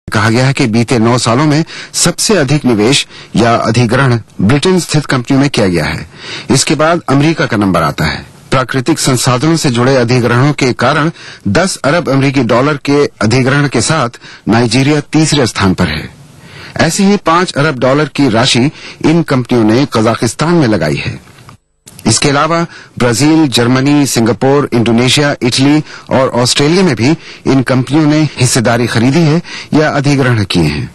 कहा गया है कि बीते 9 सालों में सबसे अधिक निवेश या अधिग्रहण ब्रिटेन स्थित कंपनियों में किया गया है। इसके बाद अमेरिका का नंबर आता है। प्राकृतिक संसाधनों से जुड़े अधिग्रहणों के कारण 10 अरब अमेरिकी डॉलर के अधिग्रहण के साथ नाइजीरिया तीसरे स्थान पर है। ऐसे ही 5 अरब डॉलर की राशि इन कंपनियों ने कजाकिस्तान में लगाई है। इसके अलावा Brazil, Germany, Singapore, Indonesia, Italy और ऑस्ट्रेलिया में भी इन कंपनियों ने हिस्सेदारी खरीदी है या अधिग्रहण किए हैं।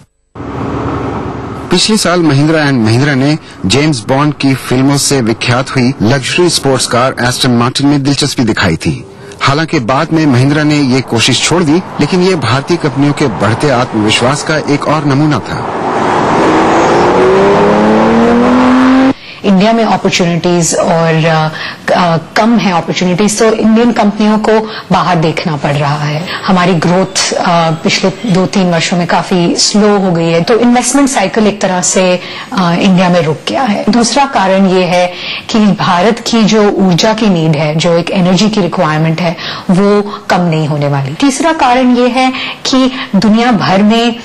पिछले साल महिंद्रा एंड महिंद्रा ने जेम्स बॉन्ड की फिल्मों से विख्यात हुई luxury sports car Aston Martin में दिलचस्पी दिखाई थी। हालांकि बाद में महिंद्रा ने ये कोशिश छोड़ दी, लेकिन ये भारतीय कंपनियों के बढ़ते आत्मविश्वास का एक और नमूना था। इंडिया में अपॉर्चुनिटीज और कम है अपॉर्चुनिटीज, तो इंडियन कंपनियों को बाहर देखना पड़ रहा है। हमारी ग्रोथ पिछले 2-3 वर्षों में काफी स्लो हो गई है, तो इन्वेस्टमेंट साइकिल एक तरह से इंडिया में रुक गया है। दूसरा कारण ये है कि भारत की जो ऊर्जा की नीड है, जो एक एनर्जी की रिक्वायरमेंट है, वो कम नहीं होने वाली। तीसरा कारण ये है कि दुनिया भर में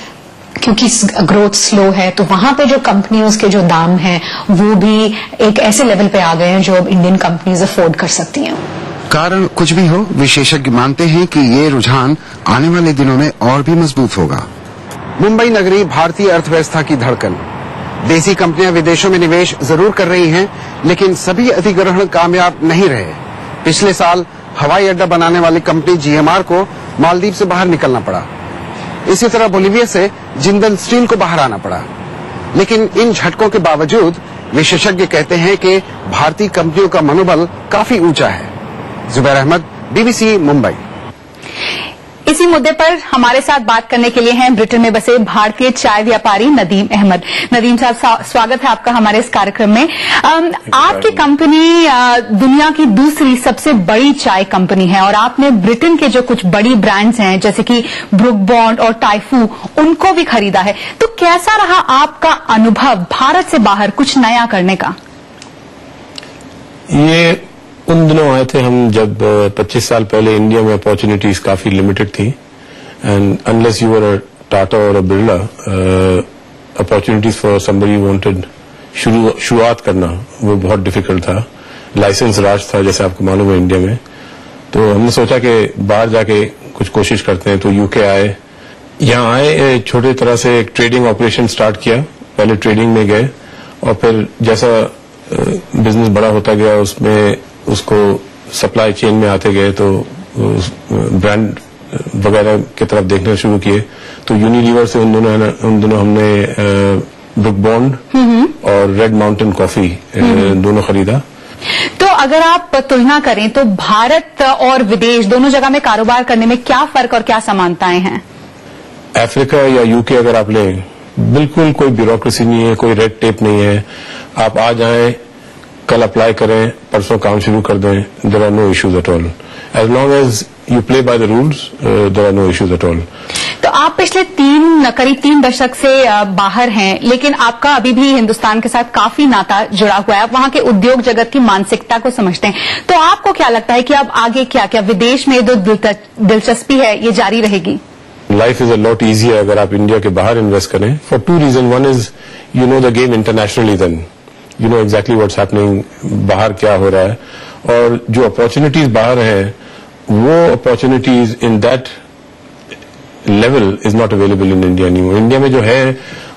क्योंकि ग्रोथ स्लो है, तो वहां पे जो कंपनियों के जो दाम हैं वो भी एक ऐसे लेवल पे आ गए हैं जो अब इंडियन कंपनीज अफोर्ड कर सकती हैं। कारण कुछ भी हो, विशेषज्ञ मानते हैं कि ये रुझान आने वाले दिनों में और भी मजबूत होगा। मुंबई नगरी भारतीय अर्थव्यवस्था की धड़कन। देसी कंपनियां विदेशों में निवेश जरूर कर रही हैं, लेकिन सभी अधिग्रहण कामयाब नहीं रहे। पिछले साल हवाई अड्डा बनाने वाली कंपनी जीएमआर को मालदीव से बाहर निकलना पड़ा। इसी तरह बोलीविया से जिंदल स्टील को बाहर आना पड़ा। लेकिन इन झटकों के बावजूद विशेषज्ञ कहते हैं कि भारतीय कंपनियों का मनोबल काफी ऊंचा है। जुबैर अहमद, बीबीसी मुंबई। इसी मुद्दे पर हमारे साथ बात करने के लिए हैं ब्रिटेन में बसे भारतीय चाय व्यापारी नदीम अहमद। नदीम साहब, स्वागत है आपका हमारे इस कार्यक्रम में। आपकी कंपनी दुनिया की दूसरी सबसे बड़ी चाय कंपनी है और आपने ब्रिटेन के जो कुछ बड़ी ब्रांड्स हैं जैसे कि ब्रुक बॉन्ड और टाइफू, उनको भी खरीदा है। तो कैसा रहा आपका अनुभव भारत से बाहर कुछ नया करने का? ये उन दिनों आए थे हम जब 25 साल पहले इंडिया में अपॉर्चुनिटीज काफी लिमिटेड थी, and unless you were a Tata और a Birla, opportunities for somebody wanted शुरुआत करना वो बहुत डिफिकल्ट था। लाइसेंस राज था, जैसे आपको मालूम है इंडिया में। तो हमने सोचा कि बाहर जाके कुछ कोशिश करते हैं, तो यूके आए। यहाँ आए, छोटे तरह से एक ट्रेडिंग ऑपरेशन स्टार्ट किया। पहले ट्रेडिंग में गए और फिर जैसा बिजनेस बड़ा होता गया उसमें उसको सप्लाई चेन में आते गए, तो ब्रांड वगैरह की तरफ देखना शुरू किए। तो यूनिलीवर से उन दोनों हमने ब्रुक बॉन्ड और रेड माउंटेन कॉफी दोनों खरीदा। तो अगर आप तुलना करें तो भारत और विदेश दोनों जगह में कारोबार करने में क्या फर्क और क्या समानताएं हैं? अफ्रीका या यूके अगर आप लें, बिल्कुल कोई ब्यूरोक्रेसी नहीं है, कोई रेड टेप नहीं है। आप आ जाएं, कल अप्लाई करें, परसों काम शुरू कर दें, there are no issues at all. As long as you play by the rules, there are no issues at all. तो आप पिछले करीब 3 दशक से बाहर हैं, लेकिन आपका अभी भी हिंदुस्तान के साथ काफी नाता जुड़ा हुआ है। आप वहां के उद्योग जगत की मानसिकता को समझते हैं। तो आपको क्या लगता है कि अब आगे क्या विदेश में जो दिलचस्पी है ये जारी रहेगी? Life is a lot easier अगर आप इंडिया के बाहर इन्वेस्ट करें, for 2 reason. One is you know the game internationally, then you know exactly what's happening, बाहर क्या हो रहा है। और जो अपॉर्चुनिटीज बाहर है, वो opportunities in that level is not available in India anymore. India में जो है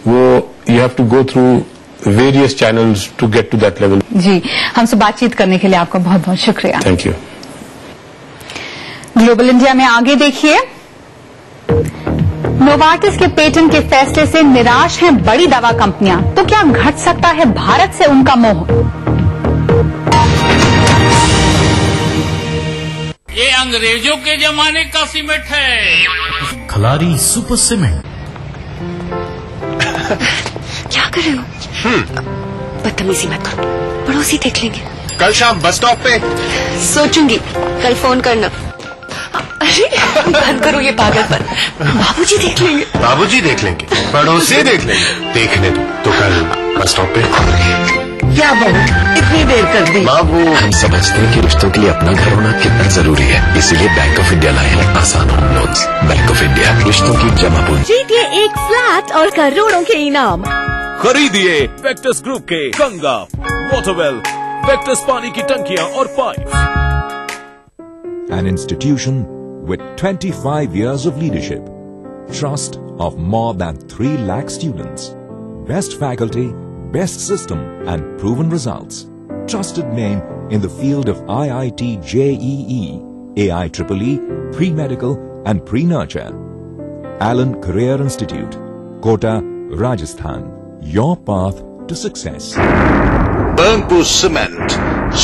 वो you have to go through various channels to get to that level. जी, हमसे बातचीत करने के लिए आपका बहुत बहुत शुक्रिया। Thank you. ग्लोबल इंडिया में आगे देखिए, नोवार्टिस के पेटेंट के फैसले से निराश हैं बड़ी दवा कंपनियां, तो क्या घट सकता है भारत से उनका मोह? ये अंग्रेजों के जमाने का सीमेंट है। Khalari super cement. क्या कर रहे हो? बदतमीजी मत करो, पड़ोसी देख लेंगे। कल शाम बस स्टॉप पे। सोचूंगी, कल फोन करना। अरे बंद करो ये पागलपन, बाबूजी देख लेंगे। बाबूजी देख लेंगे, पड़ोसी देख लेंगे। देखने दो, तो कल बस स्टॉप पे। क्या बहू इतनी देर कर दी? बाबू, हम समझते हैं कि रिश्तों के लिए अपना घर होना कितना जरूरी है, इसीलिए बैंक ऑफ इंडिया लाए हैं आसान home loans. Bank of India, रिश्तों की जमा पूंजी। जीतिए एक फ्लैट और करोड़ों के इनाम। खरीदिए वेक्टस ग्रुप के गंगा, वाटरवेल, वेक्टस पानी की टंकियां और pipe. An institution with 25 years of leadership, trust of more than 3 lakh students, best faculty, best system and proven results. Trusted name in the field of IIT JEE, AIEEE, pre-medical and pre-nurture. Allen Career Institute, Kota, Rajasthan. Your path to success. Burnpur Cement,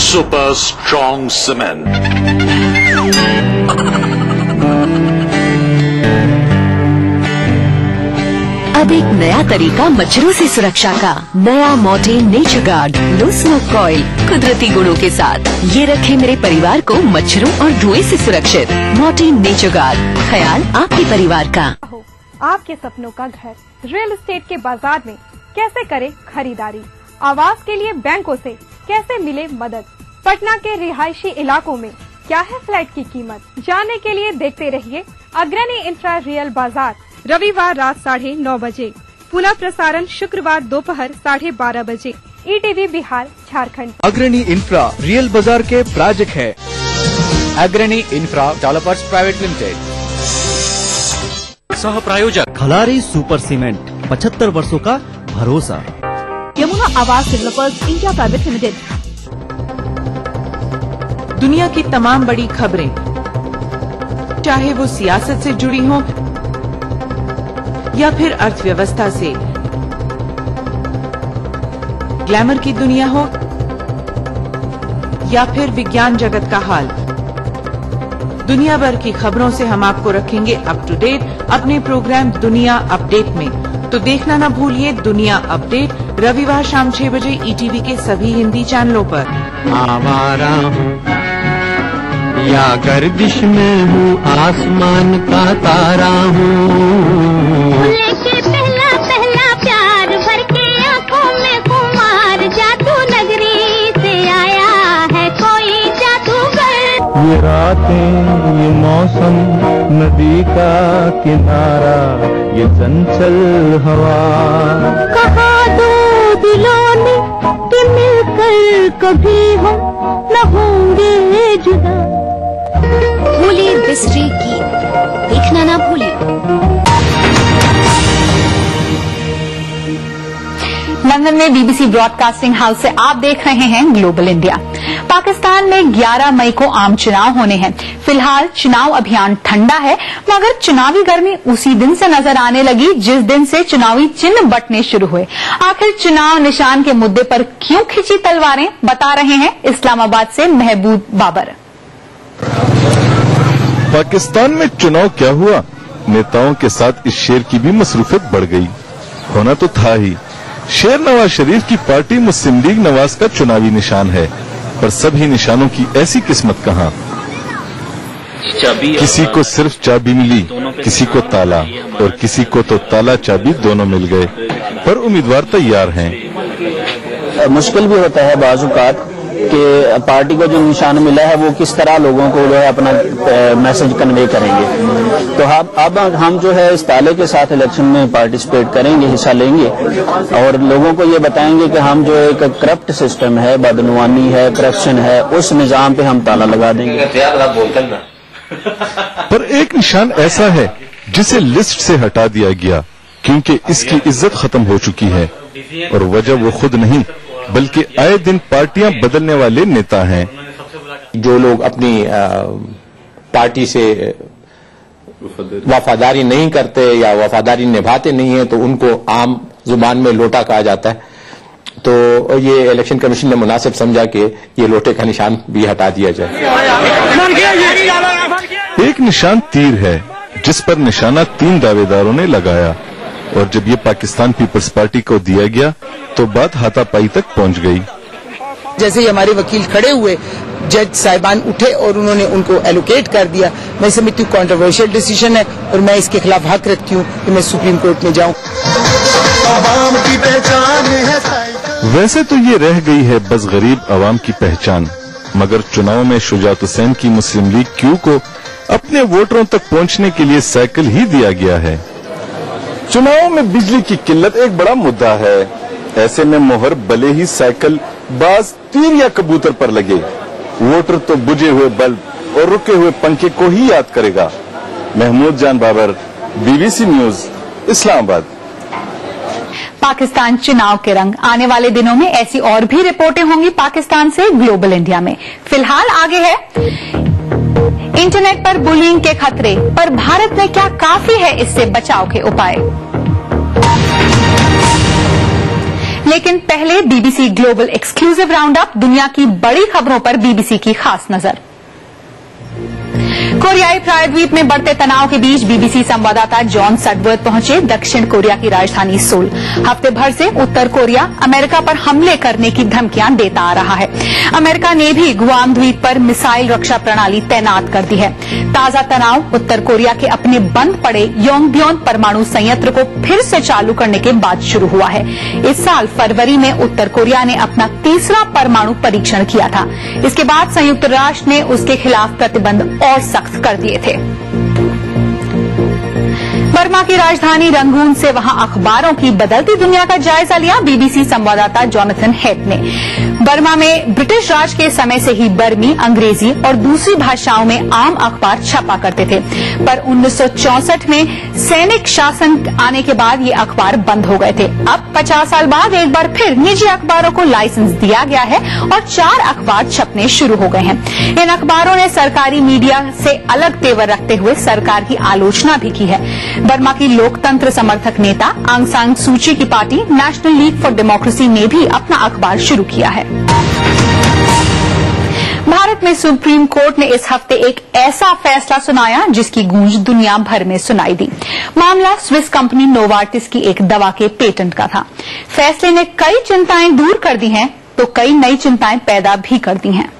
super strong cement. अब एक नया तरीका मच्छरों से सुरक्षा का। नया Mortein nature guard low smoke coil कुदरती गुणों के साथ। ये रखे मेरे परिवार को मच्छरों और धुएं से सुरक्षित। मॉर्टीन नेचर गार्ड, ख्याल आपके परिवार का। आपके सपनों का घर रियल एस्टेट के बाजार में कैसे करें खरीदारी? आवास के लिए बैंकों से कैसे मिले मदद? पटना के रिहायशी इलाकों में क्या है फ्लैट की कीमत? जानने के लिए देखते रहिए अग्रणी इंफ्रा रियल बाजार, रविवार रात 9:30 बजे, पुनः प्रसारण शुक्रवार दोपहर 12:30 बजे, ETV बिहार झारखंड। अग्रणी इंफ्रा रियल बाजार के प्रायोजक है अग्रणी इंफ्रा डेवलपर्स प्राइवेट लिमिटेड। सह प्रायोजक खलारी सुपर सीमेंट, 75 वर्षों का भरोसा। यमुना आवास डेवलपर्स इंडिया प्राइवेट लिमिटेड। दुनिया की तमाम बड़ी खबरें, चाहे वो सियासत से जुड़ी हों या फिर अर्थव्यवस्था से, ग्लैमर की दुनिया हो या फिर विज्ञान जगत का हाल, दुनिया भर की खबरों से हम आपको रखेंगे अप टू डेट अपने प्रोग्राम दुनिया अपडेट में। तो देखना न भूलिए दुनिया अपडेट, रविवार शाम 6 बजे ETV के सभी हिंदी चैनलों पर। आवारा हूँ या गर्दिश में हूँ, आसमान का तारा हूँ। लेके पहला पहला प्यार भर के आंखों में कुमार, जादू नगरी से आया है कोई जादूगर। ये रातें, ये मौसम, नदी का किनारा, ये चंचल हवा। कहा दो दिलों ने कि मिलकर कभी हम न होंगे जुदा। भूलिए बिस्ट्री की, देखना ना भूलिए। लंदन में BBC ब्रॉडकास्टिंग हाउस से आप देख रहे हैं ग्लोबल इंडिया। पाकिस्तान में 11 मई को आम चुनाव होने हैं। फिलहाल चुनाव अभियान ठंडा है, मगर चुनावी गर्मी उसी दिन से नजर आने लगी जिस दिन से चुनावी चिन्ह बंटने शुरू हुए। आखिर चुनाव निशान के मुद्दे पर क्यों खिंची तलवारें, बता रहे हैं इस्लामाबाद से महबूब बाबर। पाकिस्तान में चुनाव क्या हुआ, नेताओं के साथ इस शेर की भी मसरूफियत बढ़ गई। होना तो था ही, शेर नवाज शरीफ की पार्टी मुस्लिम लीग नवाज का चुनावी निशान है, पर सभी निशानों की ऐसी किस्मत कहाँ। किसी को सिर्फ चाबी मिली, किसी को ताला, और किसी को तो ताला चाबी दोनों मिल गए, पर उम्मीदवार तैयार हैं। मुश्किल भी होता है बाज़-औक़ात कि पार्टी को जो निशान मिला है वो किस तरह लोगों को जो है अपना मैसेज कन्वे करेंगे। तो अब हम जो है इस ताले के साथ इलेक्शन में पार्टिसिपेट करेंगे, हिस्सा लेंगे और लोगों को ये बताएंगे कि हम जो एक करप्ट सिस्टम है, बदनवानी है, करप्शन है, उस निजाम पे हम ताला लगा देंगे। पर एक निशान ऐसा है जिसे लिस्ट से हटा दिया गया क्योंकि इसकी इज्जत खत्म हो चुकी है, और वजह वो खुद नहीं बल्कि आए दिन पार्टियां बदलने वाले नेता हैं। जो लोग अपनी पार्टी से वफादारी नहीं करते या वफादारी निभाते नहीं है तो उनको आम जुबान में लोटा कहा जाता है। तो ये इलेक्शन कमीशन ने मुनासिब समझा कि ये लोटे का निशान भी हटा दिया जाए। एक निशान तीर है जिस पर निशाना 3 दावेदारों ने लगाया, और जब ये पाकिस्तान पीपल्स पार्टी को दिया गया तो बात हाथापाई तक पहुंच गई। जैसे ही हमारे वकील खड़े हुए, जज साहिबान उठे और उन्होंने उनको एलोकेट कर दिया। मैं समझती हूँ कंट्रोवर्शियल डिसीजन है और मैं इसके खिलाफ हक रखती हूँ कि मैं सुप्रीम कोर्ट में जाऊँ। वैसे तो ये रह गई है बस गरीब आवाम की पहचान, मगर चुनाव में शुजात हुसैन की मुस्लिम लीग क्यू को अपने वोटरों तक पहुंचने के लिए साइकिल ही दिया गया है। चुनाव में बिजली की किल्लत एक बड़ा मुद्दा है। ऐसे में मोहर भले ही साइकिल बाज तीर या कबूतर पर लगे, वोटर तो बुझे हुए बल्ब और रुके हुए पंखे को ही याद करेगा। महमूद जान बाबर, BBC न्यूज, इस्लामाबाद। पाकिस्तान चुनाव के रंग, आने वाले दिनों में ऐसी और भी रिपोर्टें होंगी पाकिस्तान से ग्लोबल इंडिया में। फिलहाल आगे है इंटरनेट पर बुलिंग के खतरे, पर भारत में क्या काफी है इससे बचाव के उपाय। लेकिन पहले BBC global exclusive round up, दुनिया की बड़ी खबरों पर BBC की खास नजर। कोरियाई प्रायद्वीप में बढ़ते तनाव के बीच BBC संवाददाता जॉन सडवर्थ पहुंचे दक्षिण कोरिया की राजधानी सोल। हफ्ते भर से उत्तर कोरिया अमेरिका पर हमले करने की धमकियां देता आ रहा है। अमेरिका ने भी गुआम द्वीप पर मिसाइल रक्षा प्रणाली तैनात कर दी है। ताजा तनाव उत्तर कोरिया के अपने बंद पड़े योंगबियोन परमाणु संयंत्र को फिर से चालू करने के बाद शुरू हुआ है। इस साल फरवरी में उत्तर कोरिया ने अपना तीसरा परमाणु परीक्षण किया था। इसके बाद संयुक्त राष्ट्र ने उसके खिलाफ प्रतिबंध और सख्त कर दिए थे। बर्मा की राजधानी रंगून से वहां अखबारों की बदलती दुनिया का जायजा लिया BBC संवाददाता जोनाथन हेड ने। बर्मा में ब्रिटिश राज के समय से ही बर्मी, अंग्रेजी और दूसरी भाषाओं में आम अखबार छपा करते थे, पर 1964 में सैनिक शासन आने के बाद ये अखबार बंद हो गए थे। अब 50 साल बाद एक बार फिर निजी अखबारों को लाइसेंस दिया गया है और 4 अखबार छपने शुरू हो गए हैं। इन अखबारों ने सरकारी मीडिया से अलग तेवर रखते हुए सरकार की आलोचना भी की है। बर्मा की लोकतंत्र समर्थक नेता आंग सान सूची की party national league for democracy ने भी अपना अखबार शुरू किया है। भारत में सुप्रीम कोर्ट ने इस हफ्ते एक ऐसा फैसला सुनाया जिसकी गूंज दुनिया भर में सुनाई दी। मामला स्विस कंपनी नोवार्टिस की एक दवा के पेटेंट का था। फैसले ने कई चिंताएं दूर कर दी हैं तो कई नई चिंताएं पैदा भी कर दी हैं।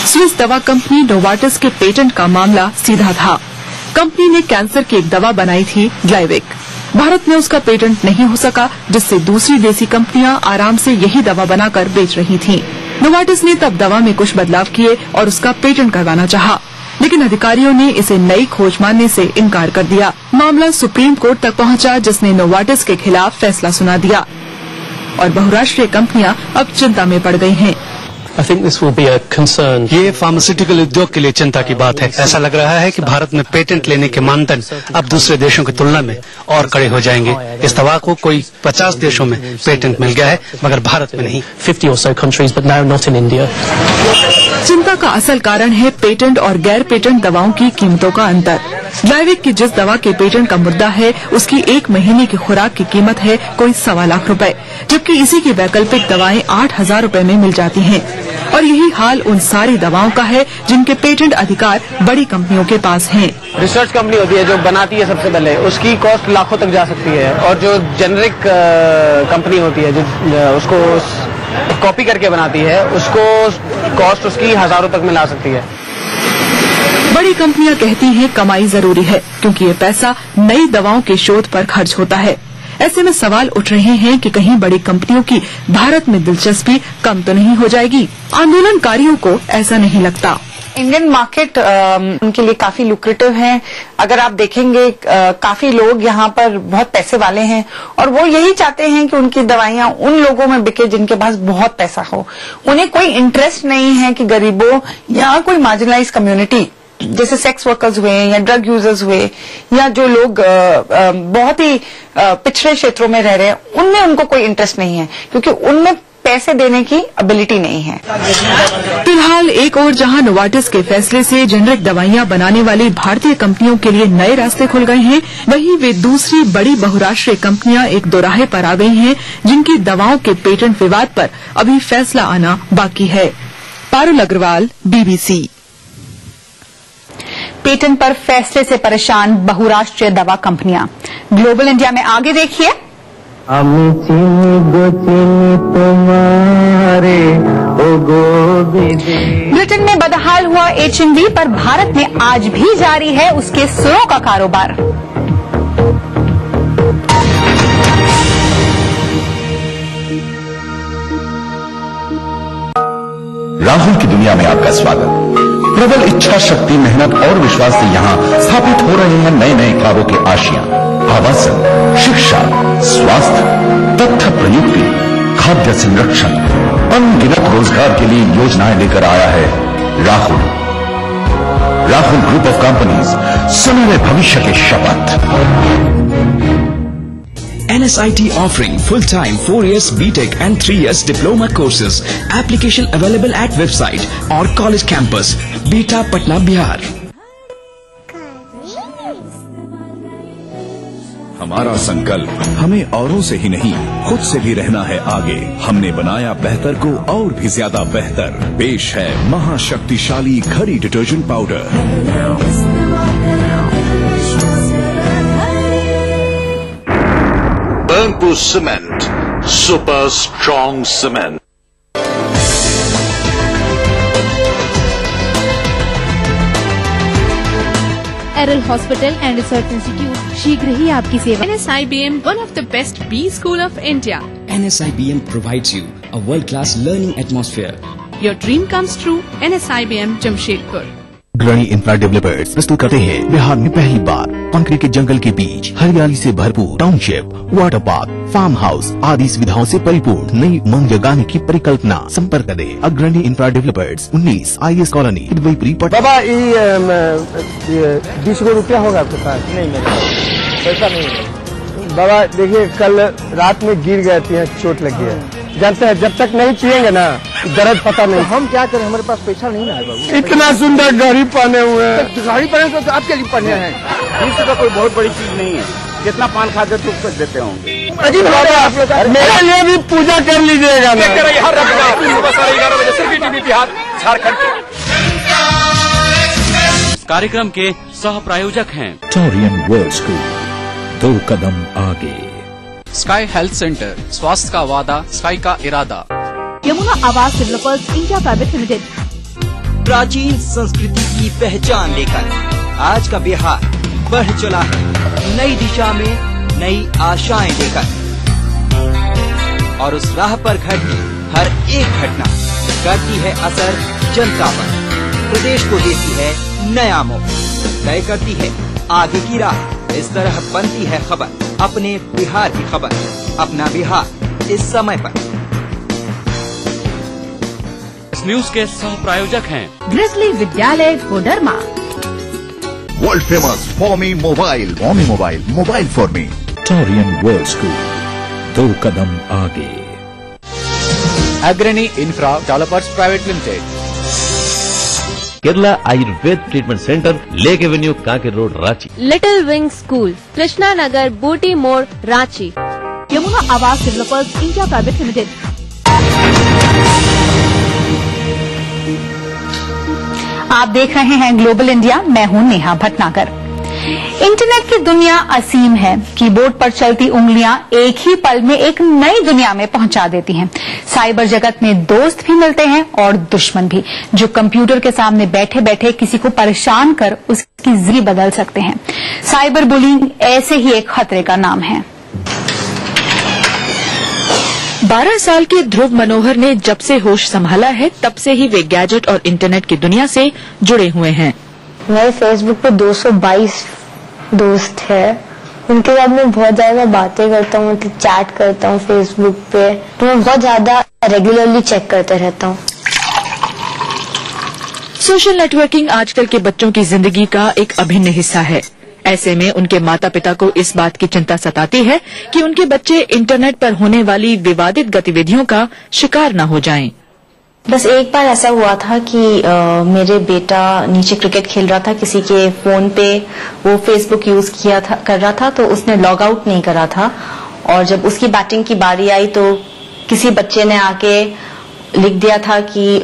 स्विस दवा कंपनी नोवार्टिस के पेटेंट का मामला सीधा था। कंपनी ने कैंसर की एक दवा बनाई थी, ग्लाइविक। भारत में उसका पेटेंट नहीं हो सका, जिससे दूसरी देसी कंपनियां आराम से यही दवा बनाकर बेच रही थीं। नोवार्टिस ने तब दवा में कुछ बदलाव किए और उसका पेटेंट करवाना चाहा, लेकिन अधिकारियों ने इसे नई खोज मानने से इनकार कर दिया। मामला सुप्रीम कोर्ट तक पहुंचा, जिसने नोवार्टिस के खिलाफ फैसला सुना दिया और बहुराष्ट्रीय कंपनियां अब चिंता में पड़ गई हैं। ये फार्मास्यूटिकल उद्योग के लिए चिंता की बात है। ऐसा लग रहा है कि भारत में पेटेंट लेने के मानदंड अब दूसरे देशों की तुलना में और कड़े हो जाएंगे। इस दवा को कोई 50 देशों में पेटेंट मिल गया है, मगर भारत में नहीं। 50 or so countries, but now not in India. चिंता का असल कारण है पेटेंट और गैर पेटेंट दवाओं की कीमतों का अंतर। ग्लाइविक की जिस दवा के पेटेंट का मुद्दा है, उसकी 1 महीने की खुराक की कीमत है कोई 1.25 लाख रुपए, जबकि इसी की वैकल्पिक दवाएं 8,000 रुपए में मिल जाती हैं। और यही हाल उन सारी दवाओं का है जिनके पेटेंट अधिकार बड़ी कंपनियों के पास हैं। रिसर्च कंपनी होती है जो बनाती है सबसे पहले, उसकी कॉस्ट लाखों तक जा सकती है, और जो जेनरिक कंपनी होती है जो उसको कॉपी करके बनाती है, उसको कॉस्ट उसकी हजारों तक में ला सकती है। बड़ी कंपनियां कहती हैं कमाई जरूरी है, क्योंकि ये पैसा नई दवाओं के शोध पर खर्च होता है। ऐसे में सवाल उठ रहे हैं कि कहीं बड़ी कंपनियों की भारत में दिलचस्पी कम तो नहीं हो जाएगी। आंदोलनकारियों को ऐसा नहीं लगता। इंडियन मार्केट उनके लिए काफी लुक्रेटिव है। अगर आप देखेंगे काफी लोग यहाँ पर बहुत पैसे वाले हैं और वो यही चाहते हैं कि उनकी दवाइयां उन लोगों में बिके जिनके पास बहुत पैसा हो। उन्हें कोई इंटरेस्ट नहीं है कि गरीबों या कोई मार्जिनलाइज कम्युनिटी जैसे सेक्स वर्कर्स हुए या ड्रग यूजर्स हुए या जो लोग बहुत ही पिछड़े क्षेत्रों में रह रहे हैं, उनमें उनको कोई इंटरेस्ट नहीं है, क्योंकि उनमें पैसे देने की एबिलिटी नहीं है। फिलहाल एक और जहां नोवार्टिस के फैसले से जेनरिक दवाइयां बनाने वाली भारतीय कंपनियों के लिए नए रास्ते खुल गए हैं, वहीं वे दूसरी बड़ी बहुराष्ट्रीय कंपनियां एक दोराहे पर आ गई हैं, जिनकी दवाओं के पेटेंट विवाद पर अभी फैसला आना बाकी है। पारुल अग्रवाल, BBC। पेटेंट पर फैसले से परेशान बहुराष्ट्रीय दवा कंपनियां। ग्लोबल इंडिया में आगे देखिए। ब्रिटेन में बदहाल हुआ HMV पर भारत में आज भी जारी है उसके सुरों का कारोबार। राहुल की दुनिया में आपका स्वागत। प्रबल इच्छा शक्ति, मेहनत और विश्वास से यहाँ स्थापित हो रहे हैं नए नए ख्वाबों के आशियां। आवासन, शिक्षा, स्वास्थ्य, तथ्य प्रयुक्ति, खाद्य संरक्षण, अनगिनत रोजगार के लिए योजनाएं लेकर आया है राहुल ग्रुप ऑफ कंपनीज। सुनहरे भविष्य के शपथ। NSIT offering full-time 4 years BTech and 3 years diploma courses. Application available at website or college campus. Beta, Patna, Bihar. हमारा संकल्प हमें औरों से ही नहीं खुद से भी रहना है आगे। हमने बनाया बेहतर को और भी ज्यादा बेहतर। पेश है महाशक्तिशाली Ghadi detergent powder. Burnpur Cement, super strong cement. एरल हॉस्पिटल एंड रिसर्च इंस्टीट्यूट शीघ्र ही आपकी सेवा। NSIBM, one of the best B school of India. NSIBM provides you a world-class learning atmosphere. Your dream comes true. NSIBM Jamshedpur. अग्रणी infra developers प्रस्तुत करते हैं बिहार में पहली बार कंक्रीट के जंगल के बीच हरियाली से भरपूर township, water park, farm house आदि सुविधाओं से परिपूर्ण नई उमंग जगाने की परिकल्पना। संपर्क करें Agrani infra developers 19 IS colony Dubaipuri Patna. बाबा ये 20 रुपया होगा आपके पास? नहीं मेरे पास पैसा नहीं है बाबा। देखिए कल रात में गिर गए थे, चोट लगी है। जानते हैं जब तक नहीं पिएंगे ना दर्द पता नहीं। तो हम क्या करें, हमारे पास पैसा नहीं है बाबू। इतना सुंदर घड़ी पहने हुए हैं। तो घड़ी पहने तो आपके लिए पहने हैं। 20 का कोई बहुत बड़ी चीज नहीं है। कितना पान खाते तो कुछ देते होंगे। अजी बाबा आप लोग मेरे लिए भी पूजा कर लीजिएगा ना। 11 बजे सिर्फ टीवी बिहार झारखंड। कार्यक्रम के सह प्रायोजक हैं टोरियन वर्ल्ड स्कूल, 2 कदम आगे। स्काई हेल्थ सेंटर, स्वास्थ्य का वादा, स्काई का इरादा। यमुना आवास डेवलपर्स इंडिया प्राइवेट लिमिटेड। प्राचीन संस्कृति की पहचान लेकर आज का बिहार बढ़ चला है नई दिशा में, नई आशाएं लेकर। और उस राह पर घटती हर एक घटना करती है असर जनता पर, प्रदेश को देती है नया मोड़, तय करती है आगे की राह। इस तरह बनती है खबर, अपने बिहार की खबर, अपना बिहार इस समय पर। इस न्यूज के सह प्रायोजक हैं Grizzly Vidyalaya Koderma. World famous for me mobile, mobile for me. Torian world school, 2 कदम आगे। Agrani infra developers private limited. Kerala Ayurveda treatment centre, lake avenue, Kanker road, Ranchi. Little wing school, Krishna Nagar, Booti More, Ranchi. Yamuna आवास डेवलपर्स इंडिया प्राइवेट लिमिटेड। आप देख रहे हैं ग्लोबल इंडिया, मैं हूं नेहा भटनागर। इंटरनेट की दुनिया असीम है। कीबोर्ड पर चलती उंगलियां एक ही पल में एक नई दुनिया में पहुंचा देती हैं। साइबर जगत में दोस्त भी मिलते हैं और दुश्मन भी, जो कंप्यूटर के सामने बैठे बैठे किसी को परेशान कर उसकी जिंदगी बदल सकते हैं। साइबर बुलिंग ऐसे ही एक खतरे का नाम है। 12 साल के ध्रुव मनोहर ने जब से होश संभाला है तब से ही वे गैजेट और इंटरनेट की दुनिया से जुड़े हुए हैं। मेरे फेसबुक पे 222 दोस्त है। उनके साथ मैं बहुत ज्यादा बातें करता हूँ, चैट करता हूँ फेसबुक पे, तो मैं बहुत ज्यादा रेगुलरली चेक करते रहता हूँ। सोशल नेटवर्किंग आजकल के बच्चों की जिंदगी का एक अभिन्न हिस्सा है। ऐसे में उनके माता पिता को इस बात की चिंता सताती है कि उनके बच्चे इंटरनेट पर होने वाली विवादित गतिविधियों का शिकार न हो जाएं। बस एक बार ऐसा हुआ था कि मेरे बेटा नीचे क्रिकेट खेल रहा था, किसी के फोन पे वो फेसबुक यूज कर रहा था, तो उसने लॉग आउट नहीं करा था। और जब उसकी बैटिंग की बारी आई तो किसी बच्चे ने आके लिख दिया था कि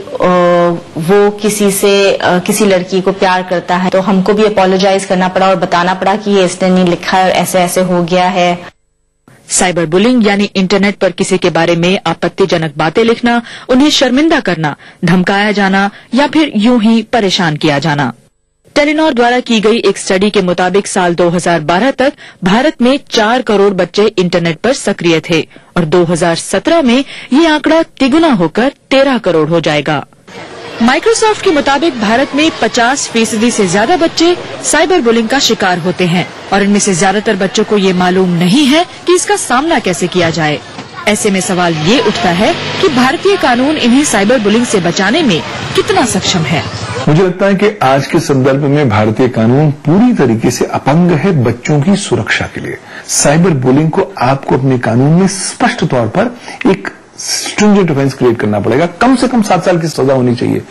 वो किसी लड़की को प्यार करता है। तो हमको भी अपोलोजाइज करना पड़ा और बताना पड़ा कि ये इसने नहीं लिखा है और ऐसे ऐसे हो गया है। साइबर बुलिंग यानी इंटरनेट पर किसी के बारे में आपत्तिजनक बातें लिखना, उन्हें शर्मिंदा करना, धमकाया जाना या फिर यूं ही परेशान किया जाना। टेलीनॉर द्वारा की गई एक स्टडी के मुताबिक साल 2012 तक भारत में 4 करोड़ बच्चे इंटरनेट पर सक्रिय थे और 2017 में ये आंकड़ा तिगुना होकर 13 करोड़ हो जाएगा। माइक्रोसॉफ्ट के मुताबिक भारत में 50% से ज्यादा बच्चे साइबर बुलिंग का शिकार होते हैं और इनमें से ज्यादातर बच्चों को ये मालूम नहीं है कि इसका सामना कैसे किया जाए। ऐसे में सवाल ये उठता है कि भारतीय कानून इन्हें साइबर बुलिंग से बचाने में कितना सक्षम है। मुझे लगता है कि आज के संदर्भ में भारतीय कानून पूरी तरीके से अपंग है बच्चों की सुरक्षा के लिए। साइबर बुलिंग को आपको अपने कानून में स्पष्ट तौर पर एक स्ट्रिंजेंट ऑफेंस क्रिएट करना पड़ेगा। कम से कम 7 साल की सजा होनी चाहिए।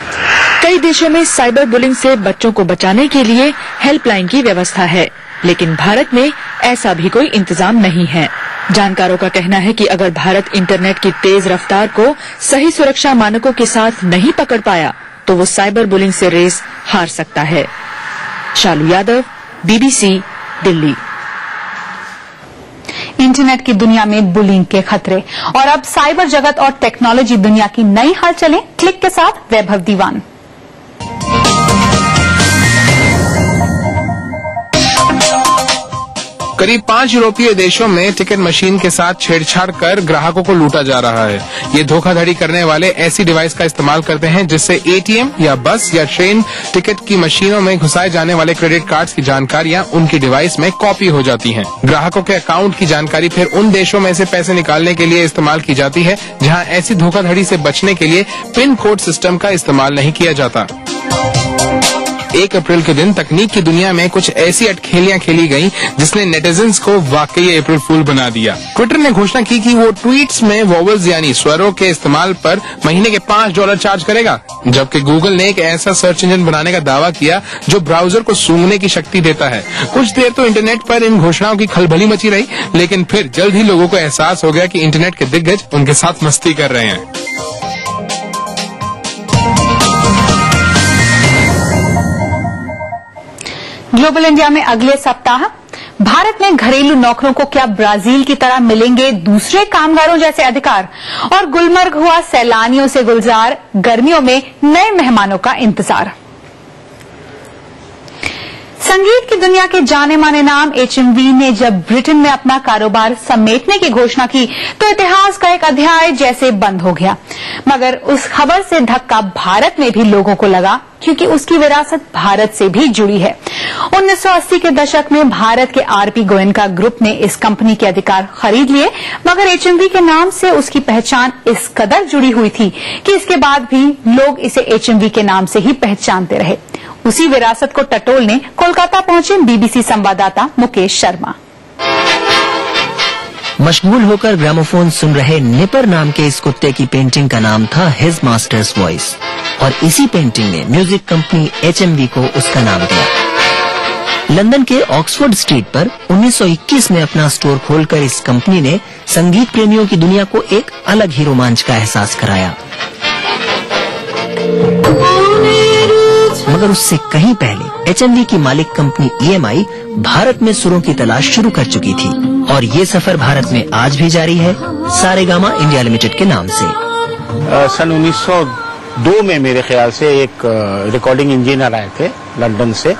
कई देशों में साइबर बुलिंग से बच्चों को बचाने के लिए हेल्पलाइन की व्यवस्था है, लेकिन भारत में ऐसा भी कोई इंतजाम नहीं है। जानकारों का कहना है कि अगर भारत इंटरनेट की तेज रफ्तार को सही सुरक्षा मानकों के साथ नहीं पकड़ पाया तो वो साइबर बुलिंग से रेस हार सकता है। शालू यादव, BBC, दिल्ली। इंटरनेट की दुनिया में बुलिंग के खतरे और अब साइबर जगत और टेक्नोलॉजी दुनिया की नई हलचलें क्लिक के साथ वैभव दीवान। करीब 5 यूरोपीय देशों में टिकट मशीन के साथ छेड़छाड़ कर ग्राहकों को लूटा जा रहा है। ये धोखाधड़ी करने वाले ऐसी डिवाइस का इस्तेमाल करते हैं जिससे ATM या बस या ट्रेन टिकट की मशीनों में घुसाए जाने वाले क्रेडिट कार्ड्स की जानकारियां उनकी डिवाइस में कॉपी हो जाती हैं। ग्राहकों के अकाउंट की जानकारी फिर उन देशों में से पैसे निकालने के लिए इस्तेमाल की जाती है जहां ऐसी धोखाधड़ी से बचने के लिए पिन कोड सिस्टम का इस्तेमाल नहीं किया जाता। 1 अप्रैल के दिन तकनीक की दुनिया में कुछ ऐसी अटखेलियां खेली गईं जिसने नेटिजन्स को वाकई अप्रैल फूल बना दिया। ट्विटर ने घोषणा की कि वो ट्वीट्स में वॉवल्स यानी स्वरों के इस्तेमाल पर महीने के $5 चार्ज करेगा, जबकि गूगल ने एक ऐसा सर्च इंजन बनाने का दावा किया जो ब्राउजर को सूंघने की शक्ति देता है। कुछ देर तो इंटरनेट पर इन घोषणाओं की खलबली मची रही, लेकिन फिर जल्द ही लोगों को एहसास हो गया कि इंटरनेट के दिग्गज उनके साथ मस्ती कर रहे हैं। ग्लोबल इंडिया में अगले सप्ताह भारत में घरेलू नौकरों को क्या ब्राजील की तरह मिलेंगे दूसरे कामगारों जैसे अधिकार, और गुलमर्ग हुआ सैलानियों से गुलजार, गर्मियों में नए मेहमानों का इंतजार। संगीत की दुनिया के जाने माने नाम HMV ने जब ब्रिटेन में अपना कारोबार समेटने की घोषणा की तो इतिहास का एक अध्याय जैसे बंद हो गया। मगर उस खबर से धक्का भारत में भी लोगों को लगा, क्योंकि उसकी विरासत भारत से भी जुड़ी है। 1980 के दशक में भारत के RP गोयनका ग्रुप ने इस कंपनी के अधिकार खरीद लिए, मगर HMV के नाम से उसकी पहचान इस कदर जुड़ी हुई थी कि इसके बाद भी लोग इसे HMV के नाम से ही पहचानते रहे। उसी विरासत को टटोलने कोलकाता पहुंचे BBC संवाददाता मुकेश शर्मा। मशगूल होकर ग्रामोफोन सुन रहे निपर नाम के इस कुत्ते की पेंटिंग का नाम था हिज मास्टर्स वॉइस, और इसी पेंटिंग ने म्यूजिक कंपनी HMV को उसका नाम दिया। लंदन के ऑक्सफोर्ड स्ट्रीट पर 1921 में अपना स्टोर खोलकर इस कंपनी ने संगीत प्रेमियों की दुनिया को एक अलग ही रोमांच का एहसास कराया। मगर उससे कहीं पहले HMV की मालिक कंपनी EMI भारत में सुरों की तलाश शुरू कर चुकी थी, और ये सफर भारत में आज भी जारी है, सारेगामा इंडिया लिमिटेड के नाम से। सन 1902 में मेरे ख्याल से एक रिकॉर्डिंग इंजीनियर आए थे लंदन से,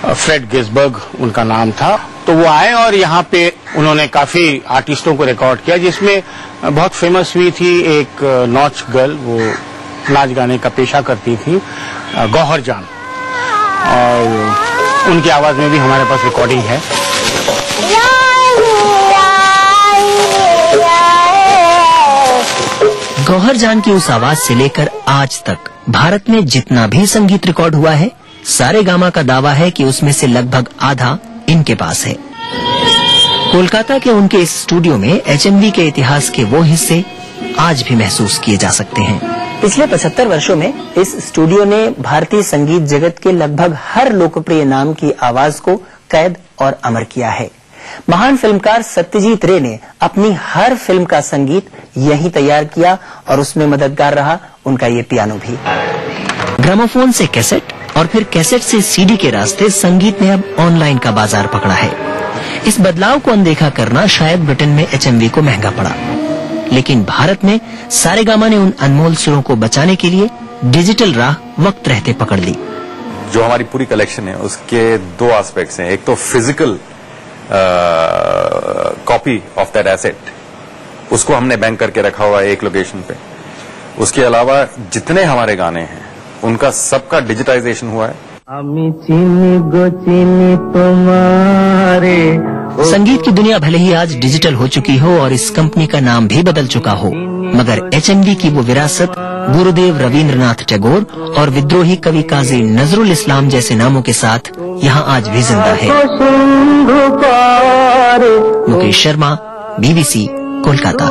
फ्रेड गिसबर्ग उनका नाम था। तो वो आए और यहाँ पे उन्होंने काफी आर्टिस्टों को रिकॉर्ड किया, जिसमें बहुत फेमस हुई थी एक नॉच गर्ल, वो नाच गाने का पेशा करती थी, गौहर जान, और उनकी आवाज में भी हमारे पास रिकॉर्डिंग है। गौहर जान की उस आवाज से लेकर आज तक भारत में जितना भी संगीत रिकॉर्ड हुआ है, सारेगामा का दावा है कि उसमें से लगभग आधा इनके पास है। कोलकाता के उनके इस स्टूडियो में HMV के इतिहास के वो हिस्से आज भी महसूस किए जा सकते हैं। पिछले 75 वर्षों में इस स्टूडियो ने भारतीय संगीत जगत के लगभग हर लोकप्रिय नाम की आवाज को कैद और अमर किया है। महान फिल्मकार सत्यजीत रे ने अपनी हर फिल्म का संगीत यहीं तैयार किया, और उसमें मददगार रहा उनका ये पियानो भी। ग्रामोफोन से कैसेट और फिर कैसेट से CD के रास्ते संगीत ने अब ऑनलाइन का बाजार पकड़ा है। इस बदलाव को अनदेखा करना शायद ब्रिटेन में HMV को महंगा पड़ा, लेकिन भारत में सारेगामा ने उन अनमोल सुरों को बचाने के लिए डिजिटल राह वक्त रहते पकड़ ली। जो हमारी पूरी कलेक्शन है उसके 2 एस्पेक्ट्स हैं। एक तो physical copy of that asset, उसको हमने बैंक करके रखा हुआ है एक लोकेशन पे। उसके अलावा जितने हमारे गाने हैं उनका सबका डिजिटाइजेशन हुआ है। संगीत की दुनिया भले ही आज डिजिटल हो चुकी हो और इस कंपनी का नाम भी बदल चुका हो, मगर HMD की वो विरासत गुरुदेव रवींद्रनाथ टैगोर और विद्रोही कवि काजी नजरुल इस्लाम जैसे नामों के साथ यहाँ आज भी जिंदा है। मुकेश शर्मा, BBC, कोलकाता।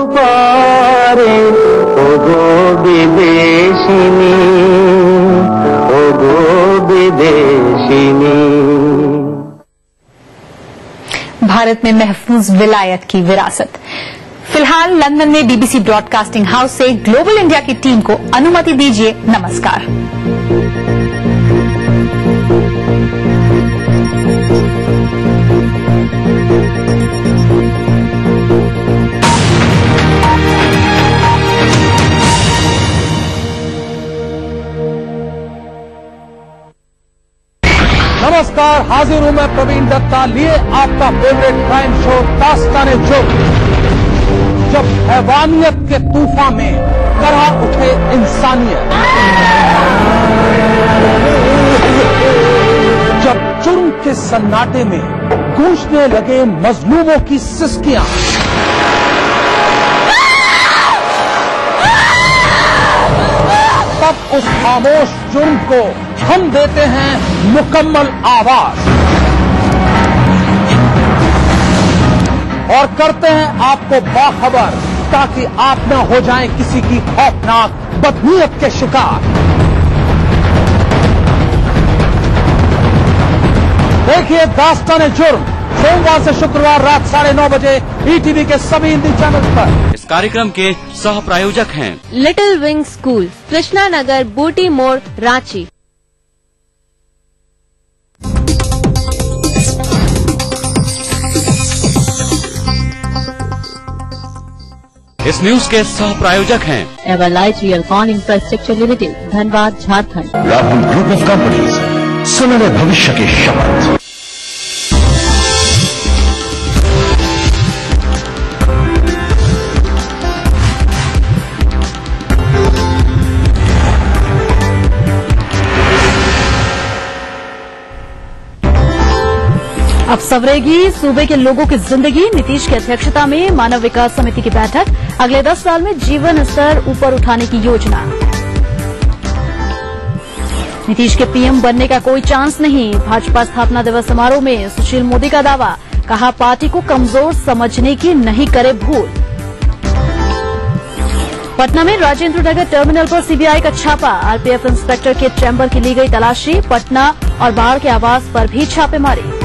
भारत में महफूज विलायत की विरासत। फिलहाल लंदन में BBC ब्रॉडकास्टिंग हाउस से ग्लोबल इंडिया की टीम को अनुमति दीजिए। नमस्कार। नमस्कार, हाजिर हूं मैं प्रवीण दत्ता लिए आपका फेवरेट क्राइम शो दास्ताने जुर्म। जब हैवानियत के तूफान में करहा उठे इंसानियत, जब जुर्म के सन्नाटे में गूंजने लगे मजलूमों की सिसकियां, तब उस खामोश जुर्म को हम देते हैं मुकम्मल आवाज और करते हैं आपको बाखबर, ताकि आप न हो जाएं किसी की खौफनाक बदनीयत के शिकार। देखिए दास्ताने जुर्म सोमवार से शुक्रवार रात 9:30 बजे ETV के सभी हिंदी चैनल पर। इस कार्यक्रम के सह प्रायोजक हैं little wing school, Krishna Nagar, Booti More, Ranchi. इस न्यूज के सह प्रायोजक हैं Everlight realcon infrastructure limited, Dhanbad, Jharkhand. Rahul group of companies, सुनहरे भविष्य के शपथ। अब सवरेगी सूबे के लोगों की जिंदगी। नीतीश की अध्यक्षता में मानव विकास समिति की बैठक। अगले 10 साल में जीवन स्तर ऊपर उठाने की योजना। नीतीश के PM बनने का कोई चांस नहीं। भाजपा स्थापना दिवस समारोह में सुशील मोदी का दावा। कहा पार्टी को कमजोर समझने की नहीं करे भूल। पटना में राजेंद्र नगर टर्मिनल पर CBI का छापा। RPF इंस्पेक्टर के चैम्बर की ली गई तलाशी। पटना और बाढ़ के आवास पर भी छापेमारी।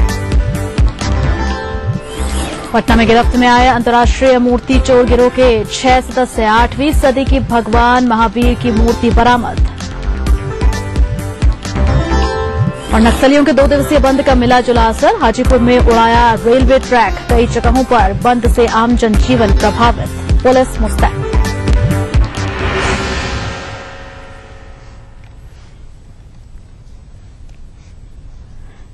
पटना में गिरफ्त में आए अंतर्राष्ट्रीय मूर्ति चोर गिरोह के 6 सदस्य। 8वीं सदी की भगवान महावीर की मूर्ति बरामद। और नक्सलियों के 2 दिवसीय बंद का मिला जुला असर। हाजीपुर में उड़ाया रेलवे ट्रैक। कई जगहों पर बंद से आम जनजीवन प्रभावित। पुलिस मुस्तैद।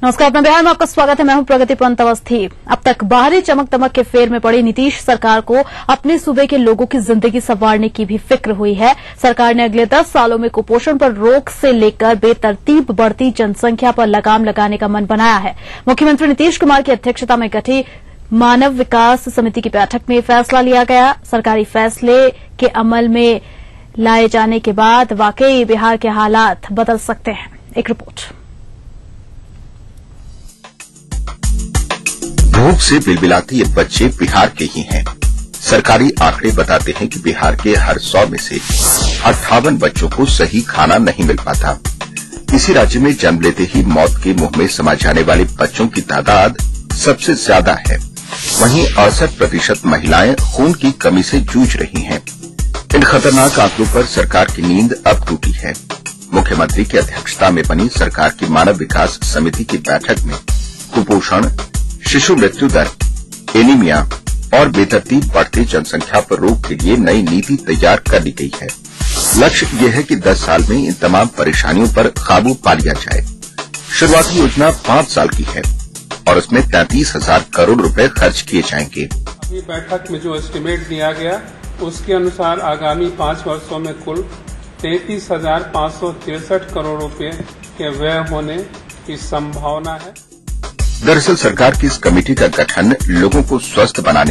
नमस्कार, अपना बिहार में आपका स्वागत है। मैं हूं प्रगति पंत अवस्थी। अब तक बाहरी चमक दमक के फेर में पड़ी नीतीश सरकार को अपने सूबे के लोगों की जिंदगी संवारने की भी फिक्र हुई है। सरकार ने अगले 10 सालों में कुपोषण पर रोक से लेकर बेतरतीब बढ़ती जनसंख्या पर लगाम लगाने का मन बनाया है। मुख्यमंत्री नीतीश कुमार की अध्यक्षता में गठित मानव विकास समिति की बैठक में फैसला लिया गया। सरकारी फैसले के अमल में लाए जाने के बाद वाकई बिहार के हालात बदल सकते हैं। एक रिपोर्ट। भूख से बिलबिलाते ये बच्चे बिहार के ही हैं। सरकारी आंकड़े बताते हैं कि बिहार के हर 100 में से 58 बच्चों को सही खाना नहीं मिल पाता। इसी राज्य में जन्म लेते ही मौत के मुंह में समा जाने वाले बच्चों की तादाद सबसे ज्यादा है। वहीं 68% महिलाएं खून की कमी से जूझ रही हैं। इन खतरनाक आंकड़ों पर सरकार की नींद अब टूटी है। मुख्यमंत्री की अध्यक्षता में बनी सरकार की मानव विकास समिति की बैठक में कुपोषण, शिशु मृत्यु दर, एनीमिया और बेतरतीब बढ़ती जनसंख्या पर रोक के लिए नई नीति तैयार कर ली गई है। लक्ष्य यह है कि 10 साल में इन तमाम परेशानियों पर काबू पा लिया जाए। शुरुआती योजना 5 साल की है और उसमें 33,000 करोड़ रुपए खर्च किए जाएंगे। अभी बैठक में जो एस्टिमेट दिया गया उसके अनुसार आगामी 5 वर्षों में कुल 33,563 करोड़ रुपए के व्यय होने की संभावना है। दरअसल सरकार की इस कमेटी का गठन लोगों को स्वस्थ बनाने